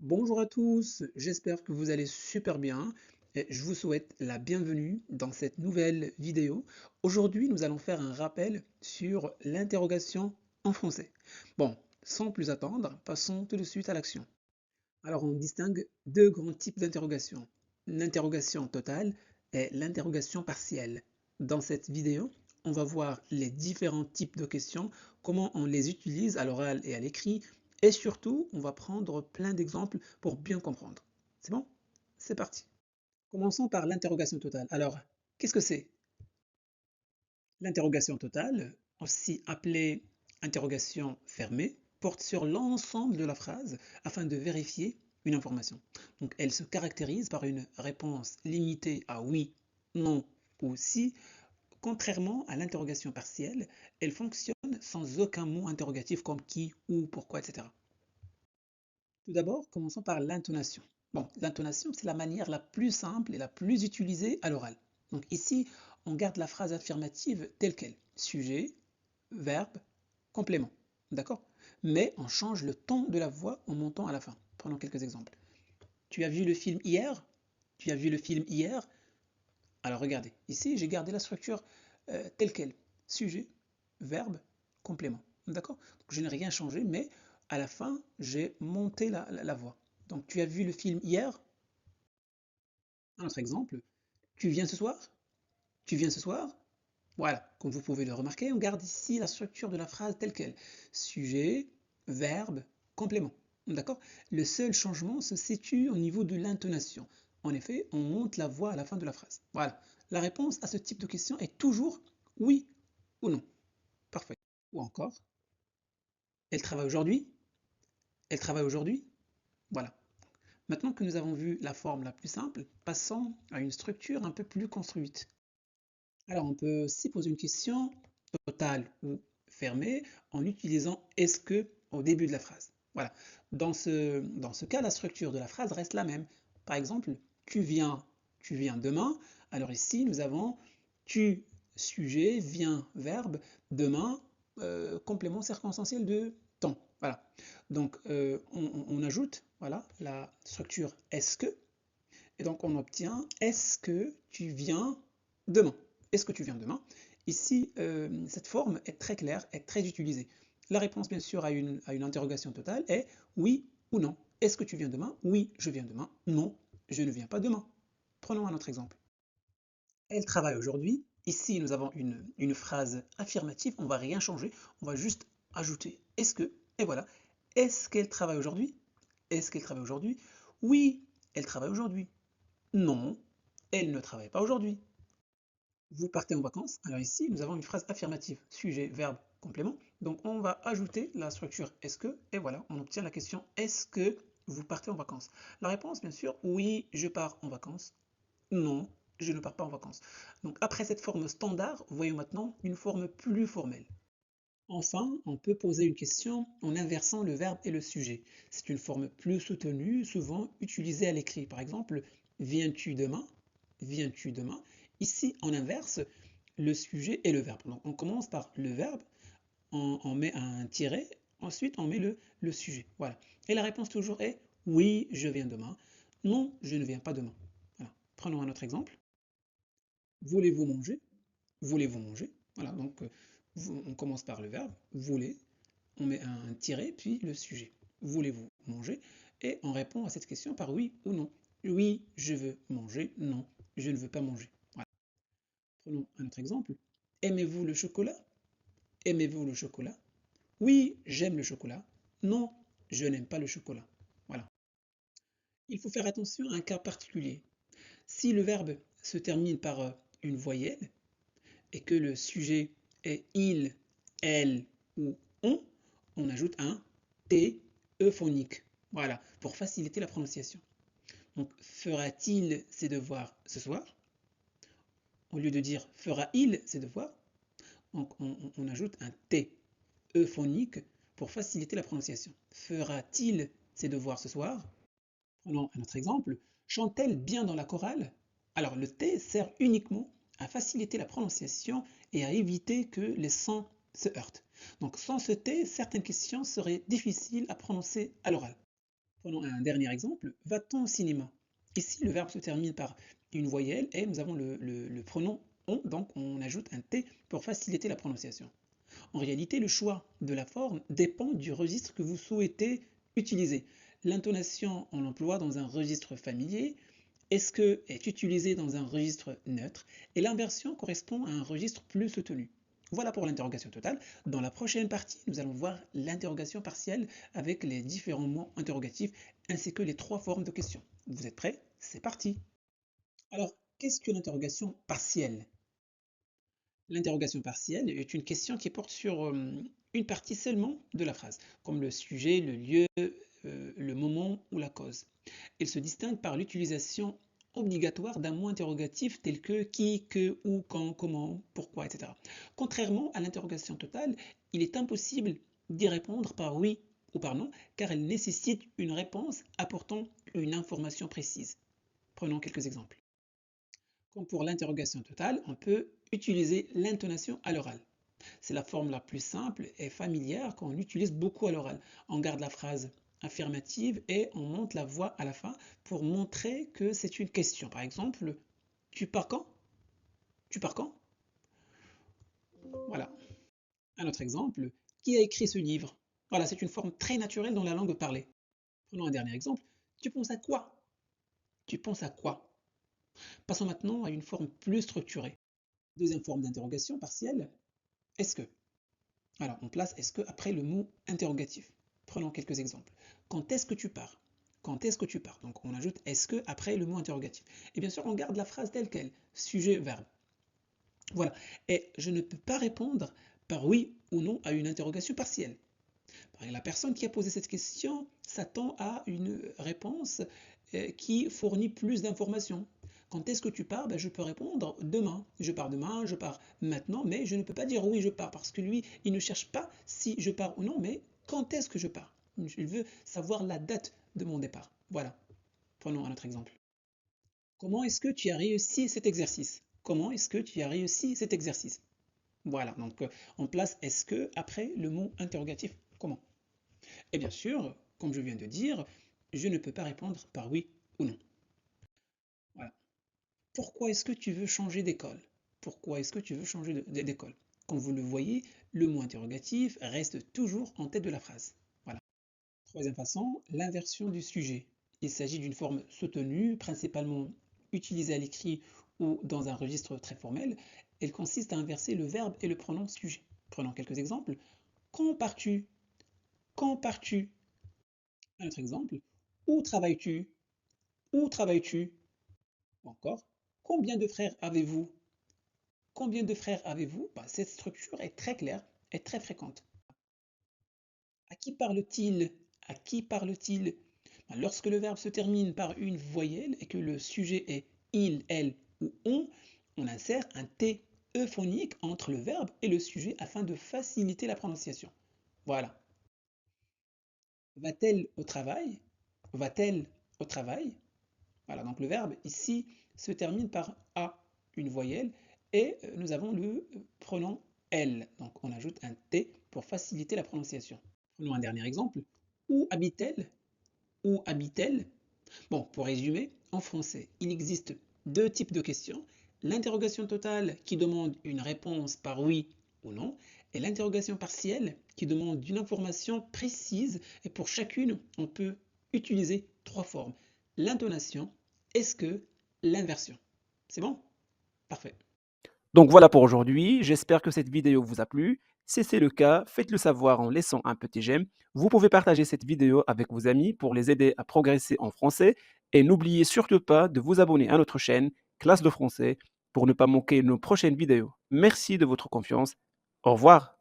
Bonjour à tous, j'espère que vous allez super bien et je vous souhaite la bienvenue dans cette nouvelle vidéo. Aujourd'hui, nous allons faire un rappel sur l'interrogation en français. Bon, sans plus attendre, passons tout de suite à l'action. Alors, on distingue deux grands types d'interrogation, l'interrogation totale et l'interrogation partielle. Dans cette vidéo, on va voir les différents types de questions, comment on les utilise à l'oral et à l'écrit, et surtout, on va prendre plein d'exemples pour bien comprendre. C'est bon? C'est parti. Commençons par l'interrogation totale. Alors, qu'est-ce que c'est? L'interrogation totale, aussi appelée interrogation fermée, porte sur l'ensemble de la phrase afin de vérifier une information. Donc elle se caractérise par une réponse limitée à oui, non ou si. Contrairement à l'interrogation partielle, elle fonctionne sans aucun mot interrogatif comme qui, où, pourquoi, etc. Tout d'abord, commençons par l'intonation. Bon, l'intonation, c'est la manière la plus simple et la plus utilisée à l'oral. Donc ici, on garde la phrase affirmative telle qu'elle. Sujet, verbe, complément. D'accord? Mais on change le ton de la voix en montant à la fin. Prenons quelques exemples. Tu as vu le film hier? Tu as vu le film hier? Alors regardez, ici j'ai gardé la structure telle qu'elle. Sujet, verbe, complément. D'accord? Donc je n'ai rien changé, mais à la fin, j'ai monté la voix. Donc tu as vu le film hier? Un autre exemple. Tu viens ce soir? Tu viens ce soir? Voilà, comme vous pouvez le remarquer, on garde ici la structure de la phrase telle qu'elle. Sujet, verbe, complément. D'accord? Le seul changement se situe au niveau de l'intonation. En effet, on monte la voix à la fin de la phrase. Voilà. La réponse à ce type de question est toujours oui ou non. Parfait. Ou encore, elle travaille aujourd'hui? Elle travaille aujourd'hui? Voilà. Maintenant que nous avons vu la forme la plus simple, passons à une structure un peu plus construite. Alors, on peut aussi poser une question totale ou fermée en utilisant est-ce que au début de la phrase. Voilà. Dans ce cas, la structure de la phrase reste la même. Par exemple, tu viens, tu viens demain. Alors ici, nous avons tu, sujet, viens, verbe, demain, complément circonstanciel de temps. Voilà. Donc, on ajoute voilà, la structure est-ce que, et donc on obtient est-ce que tu viens demain? Est-ce que tu viens demain? Ici, cette forme est très claire, est très utilisée. La réponse, bien sûr, à une interrogation totale est oui ou non. Est-ce que tu viens demain? Oui, je viens demain. Non, je ne viens pas demain. Prenons un autre exemple. Elle travaille aujourd'hui. Ici, nous avons une phrase affirmative. On ne va rien changer. On va juste ajouter est-ce que, et voilà. Est-ce qu'elle travaille aujourd'hui? Est-ce qu'elle travaille aujourd'hui? Oui, elle travaille aujourd'hui. Non, elle ne travaille pas aujourd'hui. Vous partez en vacances. Alors ici, nous avons une phrase affirmative. Sujet, verbe, complément. Donc on va ajouter la structure est-ce que, et voilà, on obtient la question est-ce que vous partez en vacances? La réponse, bien sûr, oui, je pars en vacances. Non, je ne pars pas en vacances. Donc après cette forme standard, voyons maintenant une forme plus formelle. Enfin, on peut poser une question en inversant le verbe et le sujet. C'est une forme plus soutenue, souvent utilisée à l'écrit. Par exemple, viens-tu demain? Viens-tu demain? Ici, on inverse le sujet et le verbe. Donc, on commence par le verbe, on met un tiret, ensuite on met le sujet. Voilà. Et la réponse toujours est oui, je viens demain. Non, je ne viens pas demain. Voilà. Prenons un autre exemple. Voulez-vous manger? Voulez-vous manger? Voilà, donc on commence par le verbe, voulez, on met un tiret, puis le sujet. Voulez-vous manger? Et on répond à cette question par oui ou non. Oui, je veux manger. Non, je ne veux pas manger. Voilà. Prenons un autre exemple. Aimez-vous le chocolat? Aimez-vous le chocolat? Oui, j'aime le chocolat. Non, je n'aime pas le chocolat. Voilà. Il faut faire attention à un cas particulier. Si le verbe se termine par une voyelle et que le sujet est il, elle ou on ajoute un T euphonique. Voilà, pour faciliter la prononciation. Donc, fera-t-il ses devoirs ce soir? Au lieu de dire fera-il ses devoirs, donc on ajoute un T euphonique pour faciliter la prononciation. Fera-t-il ses devoirs ce soir? Prenons un autre exemple. Chante-t-elle bien dans la chorale? Alors, le T sert uniquement à faciliter la prononciation et à éviter que les sons se heurtent. Donc, sans ce T, certaines questions seraient difficiles à prononcer à l'oral. Prenons un dernier exemple. Va-t-on au cinéma? Ici, le verbe se termine par une voyelle et nous avons le pronom on, donc on ajoute un T pour faciliter la prononciation. En réalité, le choix de la forme dépend du registre que vous souhaitez utiliser. L'intonation, on l'emploie dans un registre familier. Est-ce que est utilisé dans un registre neutre et l'inversion correspond à un registre plus soutenu. Voilà pour l'interrogation totale. Dans la prochaine partie, nous allons voir l'interrogation partielle avec les différents mots interrogatifs ainsi que les trois formes de questions. Vous êtes prêts? C'est parti. Alors, qu'est-ce que l'interrogation partielle? L'interrogation partielle est une question qui porte sur une partie seulement de la phrase, comme le sujet, le lieu, le moment ou la cause. Elle se distingue par l'utilisation obligatoire d'un mot interrogatif tel que qui, que, où, quand, comment, pourquoi, etc. Contrairement à l'interrogation totale, il est impossible d'y répondre par oui ou par non, car elle nécessite une réponse apportant une information précise. Prenons quelques exemples. Comme pour l'interrogation totale, on peut utiliser l'intonation à l'oral. C'est la forme la plus simple et familière qu'on utilise beaucoup à l'oral. On garde la phrase affirmative et on monte la voix à la fin pour montrer que c'est une question. Par exemple, tu pars quand? Tu pars quand? Voilà. Un autre exemple, qui a écrit ce livre? Voilà, c'est une forme très naturelle dans la langue parlée. Prenons un dernier exemple. Tu penses à quoi? Tu penses à quoi? Passons maintenant à une forme plus structurée. Deuxième forme d'interrogation partielle, est-ce que? Alors, on place est-ce que après le mot interrogatif. Prenons quelques exemples. Quand est-ce que tu pars? Quand est-ce que tu pars? Donc, on ajoute est-ce que après le mot interrogatif. Et bien sûr, on garde la phrase telle qu'elle. Sujet, verbe. Voilà. Et je ne peux pas répondre par oui ou non à une interrogation partielle. La personne qui a posé cette question s'attend à une réponse qui fournit plus d'informations. Quand est-ce que tu pars? Ben, je peux répondre demain. Je pars demain, je pars maintenant, mais je ne peux pas dire oui, je pars, parce que lui, il ne cherche pas si je pars ou non, mais quand est-ce que je pars? Il veut savoir la date de mon départ. Voilà. Prenons un autre exemple. Comment est-ce que tu as réussi cet exercice? Comment est-ce que tu as réussi cet exercice? Voilà, donc on place est-ce que après le mot interrogatif. Comment? Et bien sûr, comme je viens de dire, je ne peux pas répondre par oui ou non. Voilà. Pourquoi est-ce que tu veux changer d'école? Pourquoi est-ce que tu veux changer d'école? Comme vous le voyez, le mot interrogatif reste toujours en tête de la phrase. Voilà. Troisième façon, l'inversion du sujet. Il s'agit d'une forme soutenue, principalement utilisée à l'écrit ou dans un registre très formel. Elle consiste à inverser le verbe et le pronom sujet. Prenons quelques exemples. Quand pars-tu? Quand pars-tu? Un autre exemple. Où travailles-tu? Où travailles-tu? Encore. Combien de frères avez-vous? Combien de frères avez-vous? Bah, cette structure est très claire et très fréquente. À qui parle-t-il? À qui parle-t-il? Bah, lorsque le verbe se termine par une voyelle et que le sujet est il, elle ou on insère un T euphonique entre le verbe et le sujet afin de faciliter la prononciation. Voilà. Va-t-elle au travail? Va-t-elle au travail? Voilà, donc le verbe ici se termine par A, une voyelle, et nous avons le pronom elle. Donc on ajoute un T pour faciliter la prononciation. Prenons un dernier exemple. Où habite-t-elle? Où habite-t-elle? Bon, pour résumer, en français, il existe deux types de questions. L'interrogation totale qui demande une réponse par oui ou non, et l'interrogation partielle qui demande une information précise. Et pour chacune, on peut utiliser trois formes. L'intonation, est-ce que, l'inversion. C'est bon? Parfait. Donc voilà pour aujourd'hui, j'espère que cette vidéo vous a plu. Si c'est le cas, faites-le savoir en laissant un petit j'aime. Vous pouvez partager cette vidéo avec vos amis pour les aider à progresser en français. Et n'oubliez surtout pas de vous abonner à notre chaîne Classe de français pour ne pas manquer nos prochaines vidéos. Merci de votre confiance. Au revoir.